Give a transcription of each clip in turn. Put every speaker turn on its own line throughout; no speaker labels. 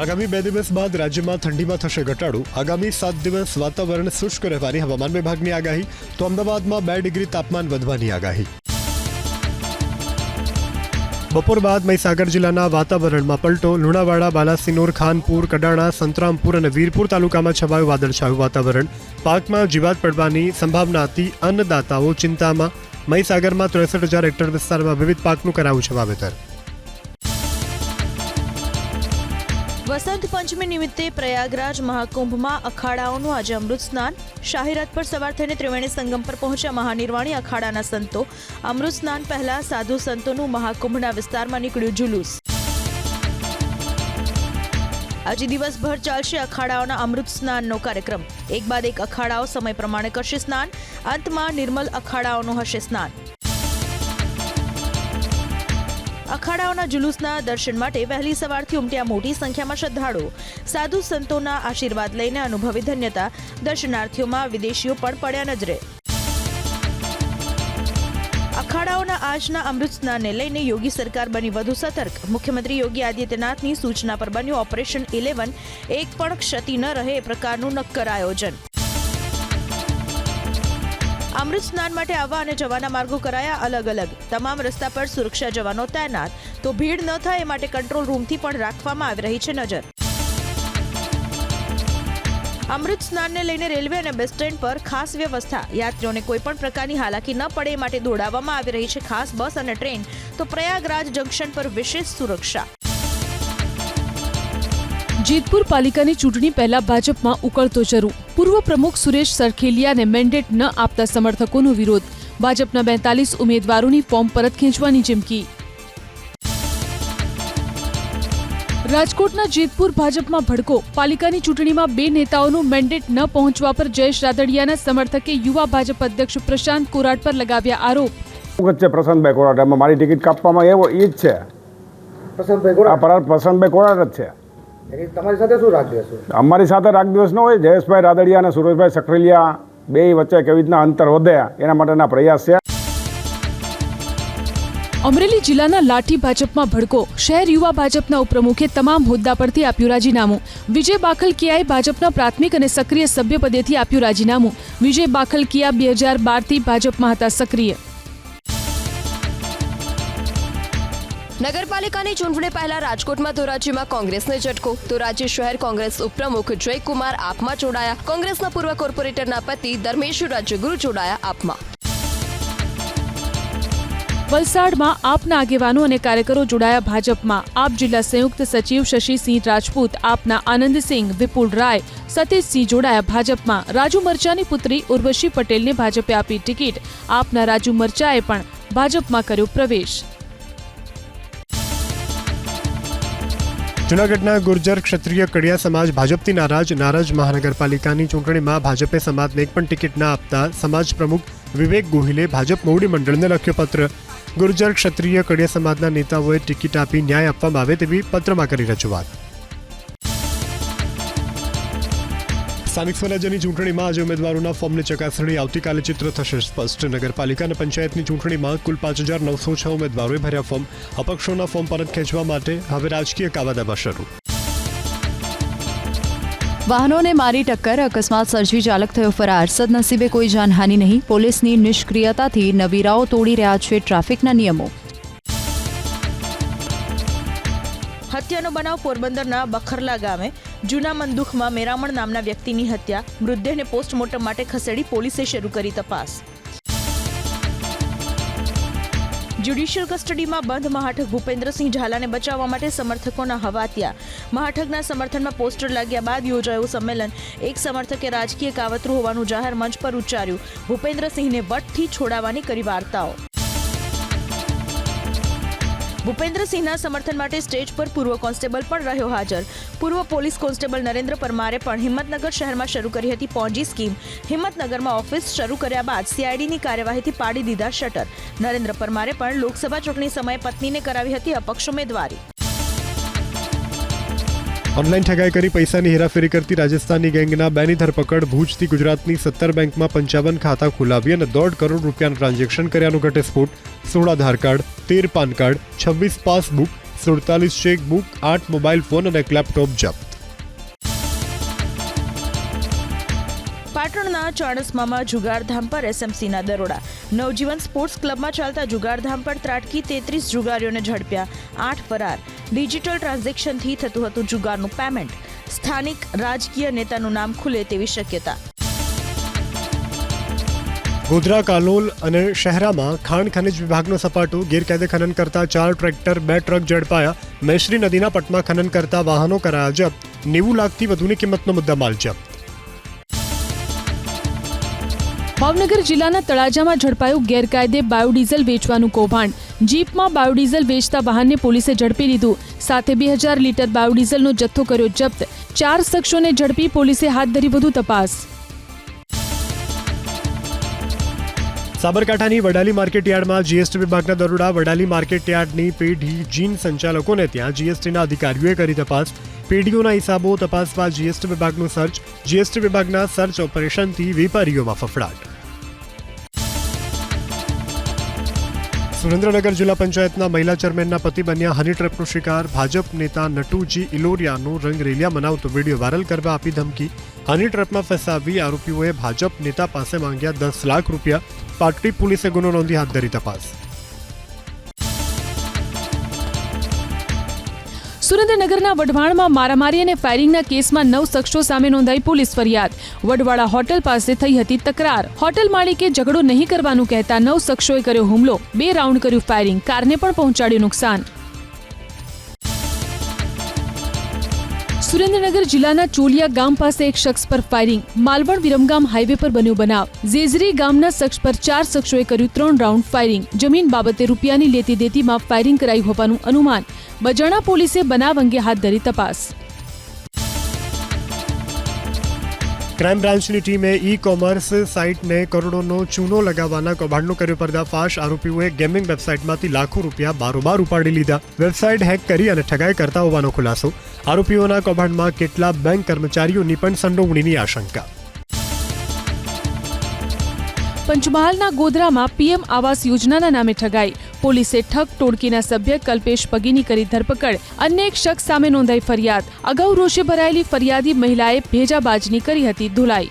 આગામી 2 દિવસ બાદ રાજ્યમાં ઠંડીમાં થશે ઘટાડો. આગામી 7 દિવસ વાતાવરણ શુષ્ક રહેવાની હવામાન વિભાગની આગાહી. તો અમદાવાદમાં 2 ડિગ્રી તાપમાન વધવાની આગાહી. બપોર બાદ મહીસાગર જિલ્લાના વાતાવરણમાં પલટો. લુણાવાડા, બાલાસિનોર, ખાનપુર, કડાણા, સંતરામપુર અને વીરપુર તાલુકામાં છવાયું વાદળછાયું વાતાવરણ. પાકમાં જીવાત પડવાની સંભાવનાથી અન્નદાતાઓ ચિંતામાં. મહીસાગરમાં 63,000 હેક્ટર વિસ્તારમાં વિવિધ પાકનું કરાયું છે વાવેતર.
વસંત પંચમી નિમિત્તે પ્રયાગરાજ મહાકુંભમાં અખાડાઓનું આજે અમૃત સ્નાન. શાહી રથ પર સવાર થઈને ત્રિવેણી સંગમ પર પહોંચ્યા મહાનિર્વાણી અખાડાના સંતો. અમૃત સ્નાન પહેલા સાધુ સંતોનું મહાકુંભના વિસ્તારમાં નીકળ્યું જુલુસ. આજે દિવસભર ચાલશે અખાડાઓના અમૃત સ્નાનનો કાર્યક્રમ. એક બાદ એક અખાડાઓ સમય પ્રમાણે કરશે સ્નાન. અંતમાં નિર્મલ અખાડાઓનું હશે સ્નાન. અખાડાઓના જુલુસના દર્શન માટે વહેલી સવારથી ઉમટ્યા મોટી સંખ્યામાં શ્રદ્ધાળુઓ. સાધુ સંતોના આશીર્વાદ લઈને અનુભવી ધન્યતા. દર્શનાર્થીઓમાં વિદેશીઓ પણ પડ્યા નજરે. અખાડાઓના આજના અમૃત સ્નાનને લઈને યોગી સરકાર બની વધુ સતર્ક. મુખ્યમંત્રી યોગી આદિત્યનાથની સૂચના પર બન્યું ઓપરેશન 11. એક પણ ક્ષતિ ન રહે એ પ્રકારનું નક્કર આયોજન. અમૃત સ્નાન માટે આવવા અને જવાના માર્ગો કરાયા અલગ અલગ. તમામ રસ્તા પર સુરક્ષા જવાનો તૈનાત. તો ભીડ ન થાય એ માટે કંટ્રોલ રૂમથી પણ રાખવામાં આવી રહી છે નજર. અમૃત સ્નાનને લઈને રેલવે અને બસ સ્ટેન્ડ પર ખાસ વ્યવસ્થા. યાત્રીઓને કોઈ પણ પ્રકારની હાલાકી ન પડે એ માટે દોડાવવામાં આવી રહી છે ખાસ બસ અને ટ્રેન. તો પ્રયાગરાજ જંકશન પર વિશેષ સુરક્ષા.
જેતપુર પાલિકાની ચૂંટણી પહેલા ભાજપમાં ઉકળતો ચરુ. પૂર્વ પ્રમુખ સુરેશ સરખેલિયાને મેન્ડેટ ન આપતા સમર્થકોનો વિરોધ. ભાજપના 42 ઉમેદવારોની ફોર્મ પરત ખેંચવાની ચીમકી. રાજકોટના જેતપુર ભાજપમાં ભડકો. પાલિકાની ચૂંટણીમાં 2 નેતાઓનું મેન્ડેટ ન પહોંચવા પર જયેશ રાદડિયાના સમર્થકે યુવા ભાજપ અધ્યક્ષ પ્રશાંત કોરાટ પર લગાવ્યા આરોપ.
પ્રશાંતભાઈ કોરાટ મારી ટિકિટ કાપવામાં એવો એ જ છે. પ્રશાંતભાઈ કોરાટ જ છે.
તમારી સાથે શું રાગ દિવસ?
અમારી સાથે રાગ દિવસ ન હોય. જયેશભાઈ રાદડિયા અને સુરેશભાઈ સખરેલિયા બે વચ્ચે કેવી રીતના અંતર વધે એના માટેના પ્રયાસ છે.
અમરેલી જિલ્લાના લાઠી ભાજપમાં ભડકો. શહેર યુવા ભાજપના ઉપપ્રમુખે તમામ હોદ્દા પરથી આપ્યું રાજીનામું. વિજય બાખલકિયાએ ભાજપના પ્રાથમિક અને સક્રિય સભ્યપદેથી આપ્યું રાજીનામું. વિજય બાખલકિયા 2012થી ભાજપમાં હતા સક્રિય.
નગરપાલિકાની ચૂંટણી પહેલા રાજકોટમાં ધોરાજીમાં કોંગ્રેસને ઝટકો. ધોરાજી શહેર કોંગ્રેસ ઉપપ્રમુખ જયકુમાર આપમાં જોડાયા. કોંગ્રેસના પૂર્વ કોર્પોરેટરના પતિ ધર્મેશ રાજ્યગુરુ જોડાયા આપમાં.
વલસાડમાં આપના આગેવાનો અને કાર્યકરો જોડાયા ભાજપમાં. આપ જિલ્લા સંયુક્ત સચિવ શશિસિંહ રાજપૂત, આપના આનંદસિંહ, વિપુલ રાય, સતીશસિંહ જોડાયા ભાજપમાં. રાજુ મરચાની પુત્રી ઉર્વશી પટેલને ભાજપે આપી ટિકિટ. આપના રાજુ મરચાએ પણ ભાજપમાં કર્યો પ્રવેશ.
જૂનાગઢના ગુર્જર ક્ષત્રિય કડિયા સમાજ ભાજપથી નારાજ. મહાનગરપાલિકાની ચૂંટણીમાં ભાજપે સમાજને એક પણ ટિકિટ ના આપતા સમાજ પ્રમુખ વિવેક ગોહિલે ભાજપ મોવડી મંડળને લખ્યો પત્ર. ગુર્જર ક્ષત્રિય કડિયા સમાજના નેતાઓએ ટિકિટ આપી ન્યાય આપવામાં આવે તેવી પત્રમાં કરી રજૂઆત. સ્થાનિક સ્વરાજ્યની ચૂંટણીમાં આજે ઉમેદવારોના ફોર્મની ચકાસણી. આવતીકાલે ચિત્ર થશે સ્પષ્ટ. નગરપાલિકા અને પંચાયતની ચૂંટણીમાં કુલ 5,906 ઉમેદવારોએ ભર્યા ફોર્મ. અપક્ષોના ફોર્મ પરત ખેંચવા માટે હવે રાજકીય કાવાદાવા શરૂ.
વાહનોને મારી ટક્કર. અકસ્માત સર્જી ચાલક થયો ફરાર. સદનસીબે કોઈ જાનહાનિ નહીં. પોલીસની નિષ્ક્રિયતાથી નવીરાઓ તોડી રહ્યા છે ટ્રાફિકના નિયમો.
હત્યાનો બનાવ પોરબંદરના બખરલા ગામે. જૂના મંદુખમાં મેરામણ નામના વ્યક્તિની હત્યા. મૃતદેહને પોસ્ટમોર્ટમ માટે ખસેડી પોલીસે શરૂ કરી તપાસ. જ્યુડિશિયલ કસ્ટડીમાં બંધ મહાઠગ ભૂપેન્દ્રસિંહ ઝાલાને બચાવવા માટે સમર્થકોના હવાતિયા. મહાઠગના સમર્થનમાં પોસ્ટર લાગ્યા બાદ યોજાયું સંમેલન. એક સમર્થકે રાજકીય કાવતરું હોવાનું જાહેર મંચ પર ઉચ્ચાર્યું. ભૂપેન્દ્રસિંહને વટથી છોડાવવાની કરી વાર્તાઓ. ભૂપેન્દ્રસિંહના સમર્થન માટે સ્ટેજ પર પૂર્વ કોન્સ્ટેબલ પણ રહ્યો હાજર. પૂર્વ પોલીસ કોન્સ્ટેબલ નરેન્દ્ર પરમારે પણ હિંમતનગર શહેરમાં શરૂ કરી હતી પોન્જી સ્કીમ. હિંમતનગરમાં ઓફિસ શરૂ કર્યા બાદ સીઆઈડીની કાર્યવાહીથી પાડી દીધા શટર. નરેન્દ્ર પરમારે પણ લોકસભા ચૂંટણી સમયે પત્નીને કરાવી હતી અપક્ષ ઉમેદવારી.
ઓનલાઈન ઠગાઈ કરી પૈસાની હેરાફેરી કરતી રાજસ્થાનની ગેંગના 2ની ધરપકડ. ભુજથી ગુજરાતની 17 બેંકમાં 55 ખાતા ખોલાવી અને 1.5 કરોડ રૂપિયાનું ટ્રાન્ઝેક્શન કર્યાનો ઘટસ્ફોટ. 16 Aadhaar card, 13 PAN card, 26 passbook, 47 chequebook, 8 mobile phone અને એક લેપટોપ જપ્ત.
પાટણના ચાણસ્મામાં જુગારધામ પર એસએમસીના દરોડા. નવજીવન સ્પોર્ટ્સ ક્લબમાં ચાલતા જુગારધામ પર ત્રાટકી 33 જુગારીઓને ઝડપ્યા, 8 ફરાર. ડિજિટલ ટ્રાન્ઝેક્શનથી થતું હતું જુગારનું પેમેન્ટ. સ્થાનિક રાજકીય નેતાનું નામ ખુલે તેવી શક્યતા.
ગોધરા, કાલોલ અને શહેરામાં ખાણ ખનિજ વિભાગનો સપાટો. ગેરકાયદે ખનન કરતા 4 ટ્રેક્ટર, 2 ટ્રક ઝડપાયા. મેશ્રી નદીના પટમાં ખનન કરતા વાહનો કરાયા જપ્ત. 90 લાખથી વધુની કિંમતનો મુદ્દામાલ જપ્ત.
ભાવનગર જિલ્લાના તળાજામાં ઝડપાયું ગેરકાયદે બાયોડીઝલ વેચવાનું કૌભાંડ. જીપમાં બાયોડીઝલ વેચતા વાહનને પોલીસે ઝડપી લીધું. સાથે 2000 લીટર બાયોડીઝલનો જથ્થો કર્યો જપ્ત. 4 શખ્સોને ઝડપી પોલીસે હાથ ધરી વધુ તપાસ.
સાબરકાંઠાની વડાલી માર્કેટયાર્ડમાં જીએસટી વિભાગના દરોડા. વડાલી માર્કેટયાર્ડની પેઢી જીન સંચાલકોને ત્યાં જીએસટીના અધિકારીઓએ કરી તપાસ. પેઢીઓના હિસાબો તપાસવા જીએસટી વિભાગનું સર્ચ. જીએસટી વિભાગના સર્ચ ઓપરેશનથી વેપારીઓમાં ફફડાટ. સુરેન્દ્રનગર જિલ્લા પંચાયતના મહિલા ચેરમેનના પતિ બન્યા હની ટ્રેપનો શિકાર. ભાજપ નેતા નટુજી ઇલોરિયાનો રંગરેલિયા મનાવતો વિડીયો વાયરલ કરવા આપી ધમકી. હની ટ્રેપમાં ફસાવી આરોપીઓએ ભાજપ નેતા પાસે માંગ્યા 10 લાખ રૂપિયા. પાટડી પોલીસે ગુનો નોંધી હાથ ધરી તપાસ.
સુરેન્દ્રનગરના વઢવાણમાં મારામારી અને ફાયરિંગના કેસમાં 9 શખ્સો સામે નોંધાઈ પોલીસ ફરિયાદ. વડવાડા હોટલ પાસે થઈ હતી તકરાર. હોટલ માલિકે ઝઘડો નહીં કરવાનું કહેતા 9 શખ્સોએ કર્યો હુમલો. 2 રાઉન્ડ કર્યું ફાયરિંગ. કારને પણ પહોંચાડ્યું નુકસાન. સુરેન્દ્રનગર જિલ્લાના ચોલિયા ગામ પાસે એક શખ્સ પર ફાયરિંગ. માલવણ વિરમગામ હાઈવે પર બન્યો બનાવ. ઝેઝરી ગામના શખ્સ પર 4 શખ્સોએ કર્યું 3 રાઉન્ડ ફાયરિંગ. જમીન બાબતે રૂપિયાની લેતી દેતીમાં ફાયરિંગ કરાયું હોવાનું અનુમાન. બજાણા પોલીસે બનાવ અંગે હાથ ધરી તપાસ.
ક્રાઇમ બ્રાન્ચની ટીમે ઈ-કોમર્સ સાઇટને કરોડોનો ચૂનો લગાવવાના કૌભાંડનો કર્યો પર્દાફાશ. આરોપીઓએ ગેમિંગ વેબસાઇટમાંથી લાખો રૂપિયા બારોબાર ઉપાડી લીધા. વેબસાઇટ હેક કરી અને ઠગાઈ કરતા હોવાનો ખુલાસો. આરોપીઓના કૌભાંડમાં કેટલા બેંક કર્મચારીઓની પણ સંડોવણીની આશંકા.
પંચમહાલના ગોધરામાં પીએમ આવાસ યોજનાના નામે ઠગાઈ. પોલીસે ઠગ ટોળકીના સભ્ય કલ્પેશ પગીની કરી ધરપકડ. અન્ય એક શખ્સ સામે નોંધાઈ ફરિયાદ. અગાઉ રોષે ભરાયેલી ફરિયાદી મહિલાએ ભેજાબાજની કરી હતી ધુલાઈ.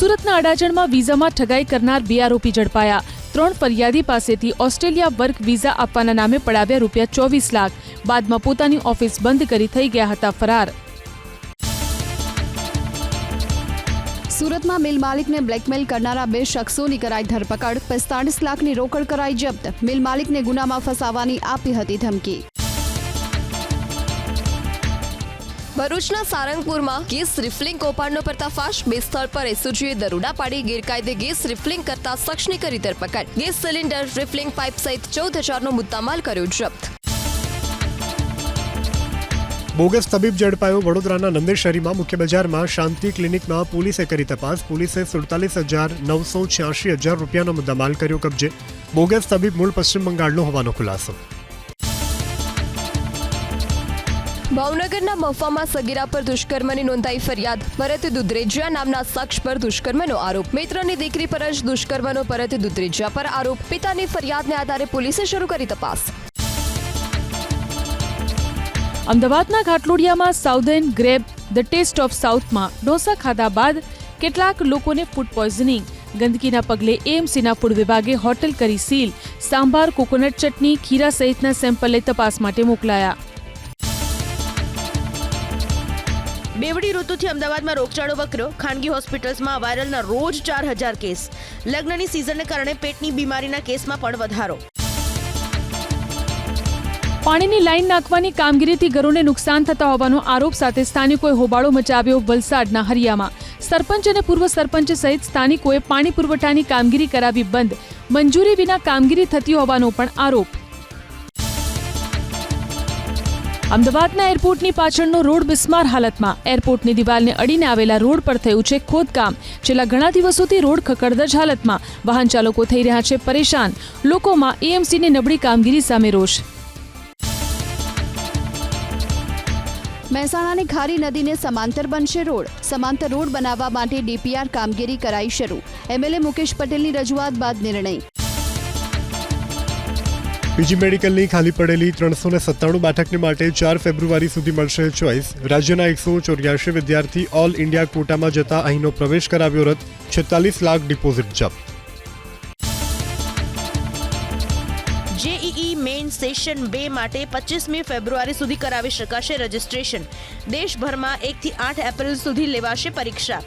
સુરતના અડાજણમાં વિઝામાં ઠગાઈ કરનાર 2 આરોપી ઝડપાયા. 3 ફરિયાદી પાસેથી ઓસ્ટ્રેલિયા વર્ક વિઝા આપવાના નામે પડાવ્યા રૂપિયા 24 લાખ. બાદમાં પોતાની ઓફિસ બંધ કરી થઈ ગયા હતા ફરાર.
સુરતમાં મિલ માલિકને બ્લેકમેલ કરનારા 2 શખ્સોની કરાઈ ધરપકડ. 45 લાખની રોકડ કરાઈ જપ્ત. મિલ માલિકને ગુનામાં ફસાવવાની આપી હતી ધમકી.
ભરૂચના સારંગપુરમાં ગેસ રિફિલિંગ કૌભાંડનો પર્દાફાશ. 2 સ્થળ પર એસઓજીએ દરોડા પાડી ગેરકાયદે ગેસ રિફિલિંગ કરતા શખ્સની કરી ધરપકડ. ગેસ સિલિન્ડર, રિફિલિંગ પાઇપ સહિત 14,000નો મુદ્દામાલ કર્યો જપ્ત.
બોગસ તબીબ ઝડપાયો. વડોદરાના નંદેશરીમાં મુખ્ય બજારમાં શાંતિ ક્લિનિકમાં પોલીસે કરી તપાસ. પોલીસે 47,986 રૂપિયાનો મુદ્દામાલ કર્યો કબજે. બોગસ તબીબ મૂળ પશ્ચિમ બંગાળનો હોવાનો ખુલાસો.
ભાવનગરના મહુવામાં સગીરા પર દુષ્કર્મની નોંધાઈ ફરિયાદ. ભરત દુધરેજિયા નામના શખ્સ પર દુષ્કર્મનો આરોપ. મિત્રની દીકરી પર જ દુષ્કર્મનો ભરત દુધરેજિયા પર આરોપ. પિતાની ફરિયાદને આધારે પોલીસે શરૂ કરી તપાસ.
અમદાવાદના ઘાટલોડિયામાં southern grab the taste of સાઉથમાં ઢોસા ખાધા બાદ કેટલાક લોકોને ફૂડ પોઈઝનિંગ. ગંદકીના પગલે એએમસીના ફૂડ વિભાગે હોટલ કરી સીલ. સાંભાર, કોકોનટ ચટણી, ખીરા સહિતના સેમ્પલ લઈ તપાસ માટે મોકલાયા.
બેવડી ઋતુથી અમદાવાદમાં રોગચાળો વકર્યો. ખાનગી હોસ્પિટલ્સમાં વાયરલના રોજ 4,000 કેસ. લગ્નની સિઝનને કારણે પેટની બીમારીના કેસમાં પણ વધારો.
પાણીની લાઈન નાખવાની કામગીરીથી ઘરોને નુકસાન થતા હોવાનો આરોપ સાથે સ્થાનિકોએ હોબાળો મચાવ્યો વલસાડના હરિયામાં. સરપંચ અને પૂર્વ સરપંચ સહિત સ્થાનિકોએ પાણી પુરવઠાની કામગીરી કરાવી બંધ. મંજૂરી વિના કામગીરી થતી હોવાનો પણ આરોપ. અમદાવાદના એરપોર્ટની પાછળનો રોડ બિસ્માર હાલતમાં. એરપોર્ટની દિવાલને અડીને આવેલા રોડ પર થયું છે ખોદકામ. છેલ્લા ઘણા દિવસોથી રોડ ખખડધજ હાલતમાં. વાહન ચાલકો થઈ રહ્યા છે પરેશાન. લોકોમાં એએમસીની નબળી કામગીરી સામે રોષ.
મહેસાણાની ખારી નદીને સમાંતર બનશે રોડ. સમાંતર રોડ બનાવવા માટે ડીપીઆર કામગીરી કરાઈ શરૂ. એમએલએ મુકેશ પટેલની રજૂઆત બાદ નિર્ણય.
પીજી મેડિકલની ખાલી પડેલી 397 બેઠકને માટે 4 ફેબ્રુઆરી સુધી મળશે ચોઇસ. રાજ્યના 184 વિદ્યાર્થી ઓલ ઇન્ડિયા કોટામાં જતા અહીંનો પ્રવેશ કરાવ્યો રદ. 46 લાખ ડિપોઝિટ જપ્ત.
જેઈઈ મેઇન સેશન 2 માટે 25મી ફેબ્રુઆરી સુધી કરાવી શકાશે રજીસ્ટ્રેશન. દેશભરમાં 1 થી 8 એપ્રિલ સુધી લેવાશે પરીક્ષા.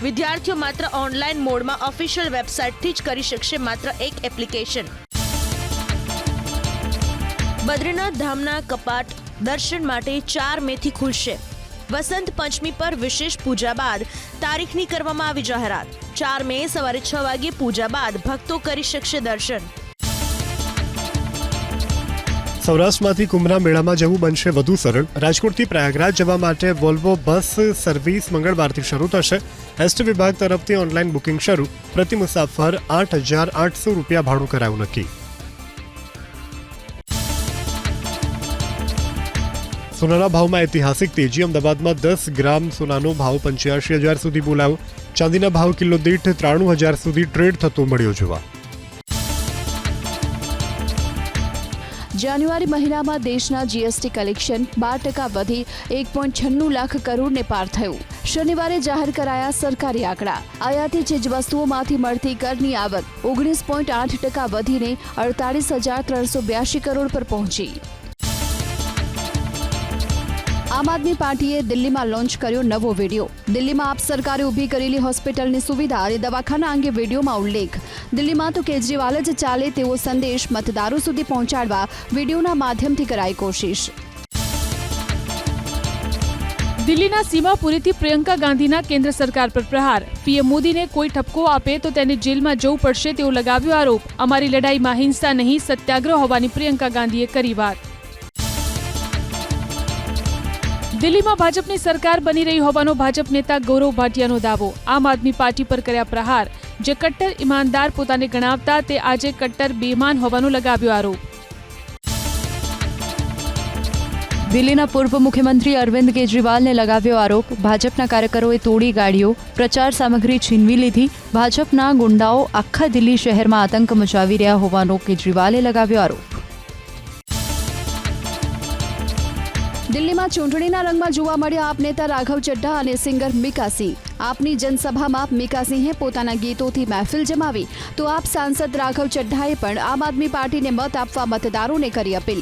વિદ્યાર્થીઓ માત્ર ઓનલાઈન મોડમાં ઓફિશિયલ વેબસાઇટથી જ કરી શકશે માત્ર એક એપ્લિકેશન. બદ્રીનાથ ધામના કપાટ દર્શન માટે 4 મેથી ખુલશે. વસંત પંચમી પર વિશેષ પૂજા બાદ તારીખની કરવામાં આવી જાહેરાત. 4 મે સવારે 6 વાગ્યે પૂજા બાદ ભક્તો કરી શકશે દર્શન.
સૌરાષ્ટ્રમાંથી કુંભના મેળામાં જવું બનશે વધુ સરળ. રાજકોટથી પ્રયાગરાજ જવા માટે વોલ્વો બસ સર્વિસ મંગળવારથી શરૂ થશે. એસટી વિભાગ તરફથી ઓનલાઈન બુકિંગ શરૂ. પ્રતિ મુસાફર 8,800 રૂપિયા ભાડું કરાયું નક્કી. સોનાના ભાવમાં ઐતિહાસિક તેજી. અમદાવાદમાં 10 ગ્રામ સોનાનો ભાવ 85,000 સુધી બોલાયો. ચાંદીના ભાવ કિલો દીઠ 93,000 સુધી ટ્રેડ થતો મળ્યો જોવા.
જાન્યુઆરી મહિનામાં દેશના જીએસટી કલેક્શન 12% વધી 1.96 લાખ કરોડને પાર થયું. શનિવારે જાહેર કરાયા સરકારી આંકડા. આયાતી ચીજવસ્તુઓમાંથી મળતી કરની આવક 19.8% વધીને 48,382 કરોડ પર પહોંચી. આમ આદમી પાર્ટીએ દિલ્હીમાં લોન્ચ કર્યો નવો વિડીયો. દિલ્હીમાં આપ સરકારે ઊભી કરેલી હોસ્પિટલની સુવિધા અને દવાખાના અંગે વિડીયોમાં ઉલ્લેખ. દિલ્હીમાં તો કેજરીવાલ જ ચાલે તેવો સંદેશ મતદારો સુધી પહોંચાડવા વિડીયોના માધ્યમથી કરાઈ કોશિશ.
દિલ્હીના સીમાપુરીથી પ્રિયંકા ગાંધીના કેન્દ્ર સરકાર પર પ્રહાર. પીએમ મોદીને કોઈ ઠપકો આપે તો તેને જેલમાં જવું પડશે તેવો લગાવ્યો આરોપ. અમારી લડાઈમાં હિંસા નહીં સત્યાગ્રહ હોવાની પ્રિયંકા ગાંધીએ કરી વાત. દિલ્હીમાં ભાજપની સરકાર બની રહી હોવાનો ભાજપ નેતા ગૌરવ ભાટિયાનો દાવો. આમ આદમી પાર્ટી પર કર્યા પ્રહાર. જે કટ્ટર ઈમાનદાર પોતાને ગણાવતા તે આજે કટ્ટર બેઈમાન હોવાનો લગાવ્યો આરોપ.
દિલ્હીના પૂર્વ મુખ્યમંત્રી અરવિંદ કેજરીવાલને લગાવ્યો આરોપ. ભાજપના કાર્યકરોએ તોડી ગાડીઓ, પ્રચાર સામગ્રી છીનવી લીધી. ભાજપના ગુંડાઓ આખા દિલ્હી શહેરમાં આતંક મચાવી રહ્યા હોવાનો કેજરીવાલે લગાવ્યો આરોપ. દિલ્હીમાં ચૂંટણીના રંગમાં જોવા મળ્યા આપ નેતા રાઘવ ચડ્ઢા અને સિંગર મિકા સિંહ. આપની જનસભામાં મિકા સિંહે પોતાના ગીતોથી મહેફિલ જમાવી તો આપ સાંસદ રાઘવ ચડ્ઢાએ પણ આમ આદમી પાર્ટીને મત આપવા મતદારોને કરી અપીલ.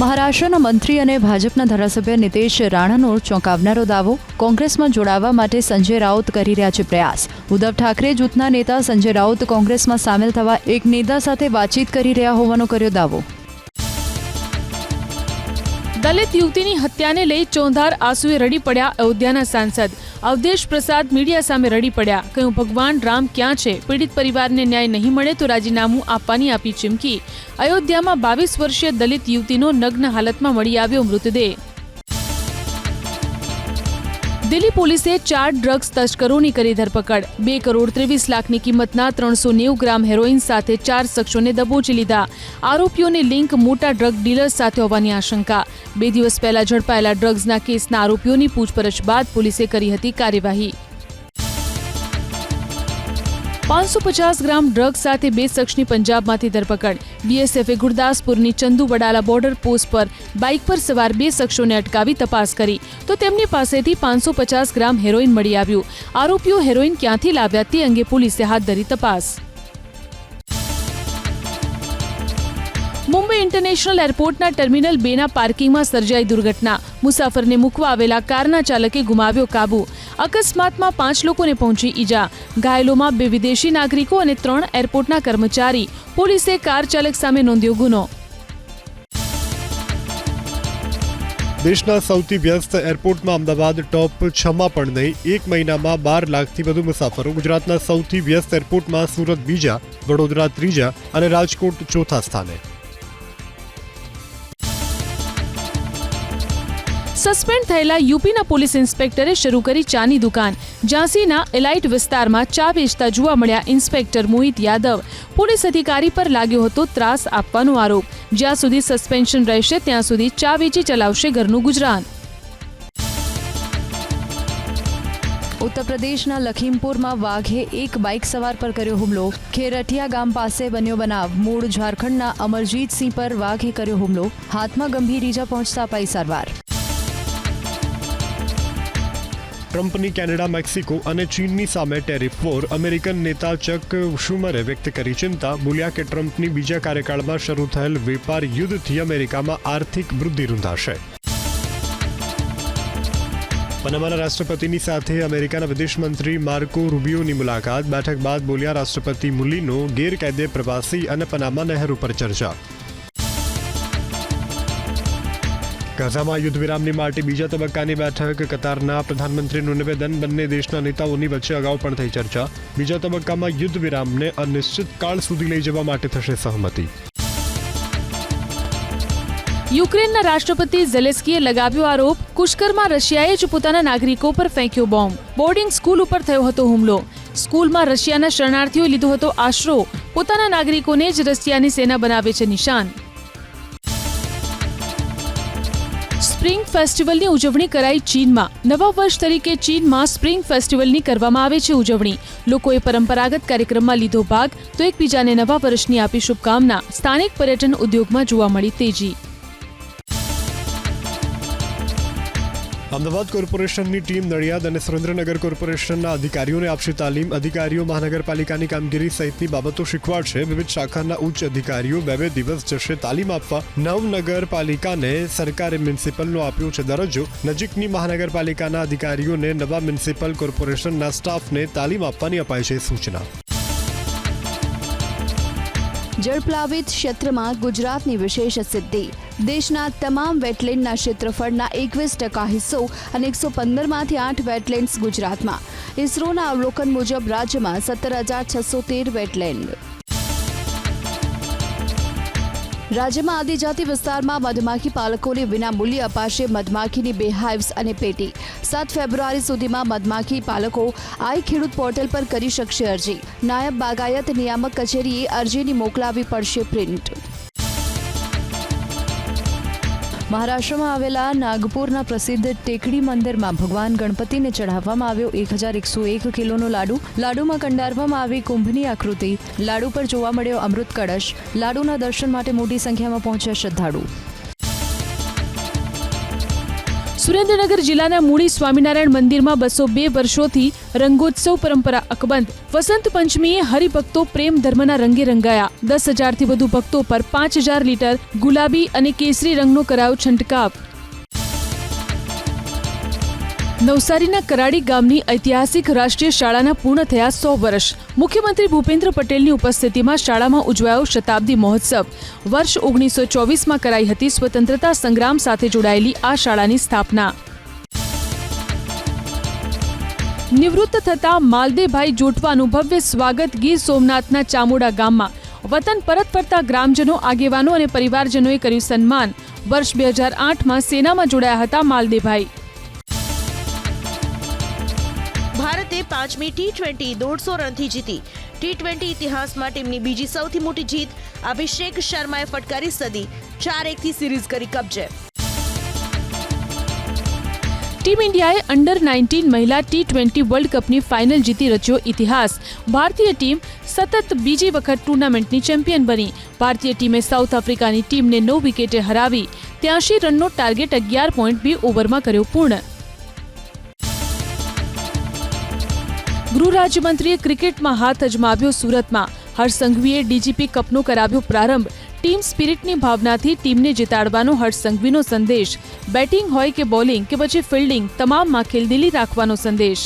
મહારાષ્ટ્રના મંત્રી અને ભાજપના ધારાસભ્ય નિતેશ રાણાનો ચોંકાવનારો દાવો. કોંગ્રેસમાં જોડાવા માટે સંજય રાઉત કરી રહ્યા છે પ્રયાસ. ઉદ્ધવ ઠાકરે જૂથના નેતા સંજય રાઉત કોંગ્રેસમાં સામેલ થવા એક નેતા સાથે વાતચીત કરી રહ્યા હોવાનો કર્યો દાવો.
દલિત યુવતીની હત્યાને લઈ ચોંધાર આંસુએ રડી પડ્યા અયોધ્યાના સાંસદ. અવધેશ પ્રસાદ મીડિયા સામે રડી પડ્યા. કહ્યું ભગવાન રામ ક્યાં છે? પીડિત પરિવારને ન્યાય નહીં મળે તો રાજીનામું આપવાની આપી ચીમકી. અયોધ્યામાં 22 વર્ષીય દલિત યુવતીનો નગ્ન હાલતમાં મળી આવ્યો મૃતદેહ. દિલ્હી પોલીસે 4 ડ્રગ્સ તસ્કરોની કરી ધરપકડ. 2,23 લાખની કિંમતના 390 ગ્રામ હેરોઇન સાથે 4 શખ્સોને દબોચી લીધા. આરોપીઓની લિંક મોટા ડ્રગ ડીલર્સ સાથે હોવાની આશંકા. 2 દિવસ પહેલા ઝડપાયેલા ડ્રગ્સના કેસના આરોપીઓની પૂછપરછ બાદ પોલીસે કરી હતી કાર્યવાહી. 550 ગ્રામ ડ્રગ્સ સાથે 2 શખ્સની પંજાબમાંથી ધરપકડ. બીએસએફે ગુરદાસપુરની ચંદુ વડાલા બોર્ડર પોસ્ટ પર બાઇક પર સવાર 2 શખ્સોને અટકાવી તપાસ કરી તો તેમની પાસેથી 550 ગ્રામ હેરોઇન મળી આવ્યું. આરોપીઓ હેરોઇન ક્યાંથી લાવ્યા તે અંગે પોલીસે હાથ ધરી તપાસ. મુંબઈ ઇન્ટરનેશનલ એરપોર્ટના ટર્મિનલ 2ના પાર્કિંગમાં સર્જાઈ દુર્ઘટના. મુસાફરને મૂકવા આવેલા કારના ચાલકે ગુમાવ્યો કાબુ. અકસ્માતમાં 5 લોકોને પહોંચી ઈજા. ઘાયલોમાં 2 વિદેશી નાગરિકો અને 3 એરપોર્ટના કર્મચારી. પોલીસે કાર ચાલક સામે નોંધ્યો ગુનો.
દેશના સૌથી વ્યસ્ત એરપોર્ટમાં અમદાવાદ ટોપ 6માં પણ નહીં. 1 મહિનામાં 12 લાખથી વધુ મુસાફરો. ગુજરાતના સૌથી વ્યસ્ત એરપોર્ટમાં સુરત બીજા, વડોદરા ત્રીજા અને રાજકોટ ચોથા સ્થાને.
સસ્પેન્ડ થયેલા યુપીના પોલીસ ઇન્સ્પેક્ટરે શરૂ કરી ચાની દુકાન. ઝાંસીના એલાઇટ વિસ્તારમાં ચા વેચતા જોવા મળ્યા ઇન્સ્પેક્ટર મોહિત યાદવ. પોલીસ અધિકારી પર લાગ્યો હતો ત્રાસ આપવાનો આરોપ. જ્યાં સુધી સસ્પેન્શન રહેશે ત્યાં સુધી ચા વેચી ચલાવશે ઘરનું ગુજરાન.
ઉત્તર પ્રદેશના લખીમપુરમાં વાઘે એક બાઇક સવાર પર કર્યો હુમલો. ખેરઠિયા ગામ પાસે બન્યો બનાવ. મૂળ ઝારખંડના અમરજીતસિંહ પર વાઘે કર્યો હુમલો. હાથમાં ગંભીર ઈજા પહોંચતા અપાઈ સારવાર.
ટ્રમ્પની કેનેડા, મેક્સિકો અને ચીનની સામે ટેરિફ વોર. અમેરિકન નેતા ચક શુમરે વ્યક્ત કરી ચિંતા. બોલ્યા કે ટ્રમ્પની બીજા કાર્યકાળમાં શરૂ થયેલ વેપાર યુદ્ધથી અમેરિકામાં આર્થિક વૃદ્ધિ રૂંધાશે. પનામાના રાષ્ટ્રપતિની સાથે અમેરિકાના વિદેશ મંત્રી માર્કો રૂબિયોની મુલાકાત. બેઠક બાદ બોલ્યા રાષ્ટ્રપતિ મુલિનો. ગેરકાયદે પ્રવાસી અને પનામા નહેર ઉપર ચર્ચા. ગાઝામાં યુદ્ધ વિરામની માટે બીજા તબક્કાની બેઠક. કતારના પ્રધાનમંત્રીનું નિવેદન. બંને દેશના નેતાઓની વચ્ચે અગાઉ પણ થઈ ચર્ચા. બીજા તબક્કામાં યુદ્ધ વિરામને અનિશ્ચિત કાળ સુધી લઈ જવા માટે થશે સહમતિ.
યુક્રેનના રાષ્ટ્રપતિ ઝેલેસ્કીએ લગાવ્યો આરોપ. પુષ્કરમાં રશિયાએ જ પોતાના નાગરિકો પર ફેંક્યો બોમ્બ. બોર્ડિંગ સ્કૂલ ઉપર થયો હતો હુમલો. સ્કૂલમાં રશિયાના શરણાર્થીઓએ લીધો હતો આશરો. પોતાના નાગરિકોને જ રશિયાની સેના બનાવે છે નિશાન. સ્પ્રિંગ ફેસ્ટિવલની ઉજવણી કરાઈ ચીનમાં. નવા વર્ષ તરીકે ચીનમાં સ્પ્રિંગ ફેસ્ટિવલની કરવામાં આવે છે ઉજવણી. લોકોએ પરંપરાગત કાર્યક્રમમાં લીધો ભાગ તો એકબીજાને નવા વર્ષની આપી શુભકામના. સ્થાનિક પર્યટન ઉદ્યોગમાં જોવા મળી તેજી.
અમદાવાદ કોર્પોરેશનની ટીમ નડિયાદ અને સુરેન્દ્રનગર કોર્પોરેશનના અધિકારીઓને આપશે તાલીમ. અધિકારીઓ મહાનગરપાલિકાની કામગીરી સહિતની બાબતો શીખવાડશે. વિવિધ શાખાના ઉચ્ચ અધિકારીઓ 2 દિવસ જશે તાલીમ આપવા. નવનગરપાલિકાને સરકારે મ્યુનિસિપલનો આપ્યો છે દરજ્જો. નજીકની મહાનગરપાલિકાના અધિકારીઓને નવા મ્યુનિસિપલ કોર્પોરેશનના સ્ટાફને તાલીમ આપવાની અપાઈ છે સૂચના.
જળપ્લાવિત ક્ષેત્રમાં ગુજરાતની વિશેષ સિદ્ધિ. દેશના તમામ વેટલેન્ડના ક્ષેત્રફળના 21% હિસ્સો અને 115માંથી 8 વેટલેન્ડ્સ ગુજરાતમાં. ઇસરોના અવલોકન મુજબ રાજ્યમાં 17,613 વેટલેન્ડ. રાજ્યમાં આદિજાતિ વિસ્તારમાં મધમાખી પાલકોને વિના મૂલ્યે અપાશે મધમાખીની બેહાઇવ્સ અને પેટી. 7 ફેબ્રુઆરી સુધીમાં મધમાખી પાલકો આઈ ખેડૂત પોર્ટલ પર કરી શકશે અરજી. નાયબ બાગાયત નિયામક કચેરીએ અરજીની મોકલાવી પડશે પ્રિન્ટ. મહારાષ્ટ્રમાં આવેલા નાગપુરના પ્રસિદ્ધ ટેકડી મંદિરમાં ભગવાન ગણપતિને ચઢાવવામાં આવ્યો 1101 કિલોનો લાડુ. લાડુમાં કંડારવામાં આવી કુંભની આકૃતિ. લાડુ પર જોવા મળ્યો અમૃત કળશ. લાડુના દર્શન માટે મોટી સંખ્યામાં પહોંચ્યા શ્રદ્ધાળુ.
સુરેન્દ્રનગર જિલ્લાના મૂળી સ્વામિનારાયણ મંદિરમાં 202 વર્ષોથી રંગોત્સવ પરંપરા અકબંધ. વસંત પંચમીએ હરિભક્તો પ્રેમ ધર્મના રંગે રંગાયા. 10,000થી વધુ ભક્તો પર 5,000 લીટર ગુલાબી અને કેસરી રંગનો કરાયો છંટકાવ. નવસારીના કરાડી ગામની ઐતિહાસિક રાષ્ટ્રીય શાળાના પૂર્ણ થયા 100 વર્ષ. મુખ્યમંત્રી ભૂપેન્દ્ર પટેલની ઉપસ્થિતિમાં શાળામાં ઉજવાયો શતાબ્દી મહોત્સવ. વર્ષ 1924માં કરાઈ હતી સ્વતંત્રતા સંગ્રામ સાથે જોડાયેલી આ શાળાની સ્થાપના. નિવૃત્ત થતા માલદેભાઈ જોટવાનું ભવ્ય સ્વાગત ગીર સોમનાથના ચામુડા ગામમાં. વતન પરત ફરતા ગ્રામજનો, આગેવાનો અને પરિવારજનોએ કર્યું સન્માન. વર્ષ 2008માં સેનામાં જોડાયા હતા માલદેભાઈ.
ભારતે 5મી T20 150 રનથી જીતી. T20 ઇતિહાસમાં ટીમની બીજી સૌથી મોટી જીત. અભિષેક શર્માએ ફટકારી સદી. 4-1થી સિરીઝ કરી કબજે.
ટીમ ઇન્ડિયાએ અંડર 19 મહિલા T20 વર્લ્ડ કપની ફાઇનલ જીતી રચ્યો ઇતિહાસ. ભારતીય ટીમ સતત બીજી વખત ટુર્નામેન્ટની ચેમ્પિયન બની. ભારતીય ટીમે સાઉથ આફ્રિકાની ટીમને 9 વિકેટે હરાવી. 83 રનનો ટાર્ગેટ 11.2 ઓવરમાં કર્યો પૂર્ણ. ગૃહ રાજ્યમંત્રીએ ક્રિકેટમાં હાથ અજમાવ્યો સુરતમાં. હર્ષ સંઘવીએ ડીજીપી કપનો કરાવ્યો પ્રારંભ. ટીમ સ્પિરિટની ભાવનાથી ટીમને જીતાડવાનો હર્ષ સંઘવીનો સંદેશ. બેટિંગ હોય કે બોલિંગ કે પછી ફિલ્ડિંગ, તમામમાં ખેલદિલી રાખવાનો સંદેશ.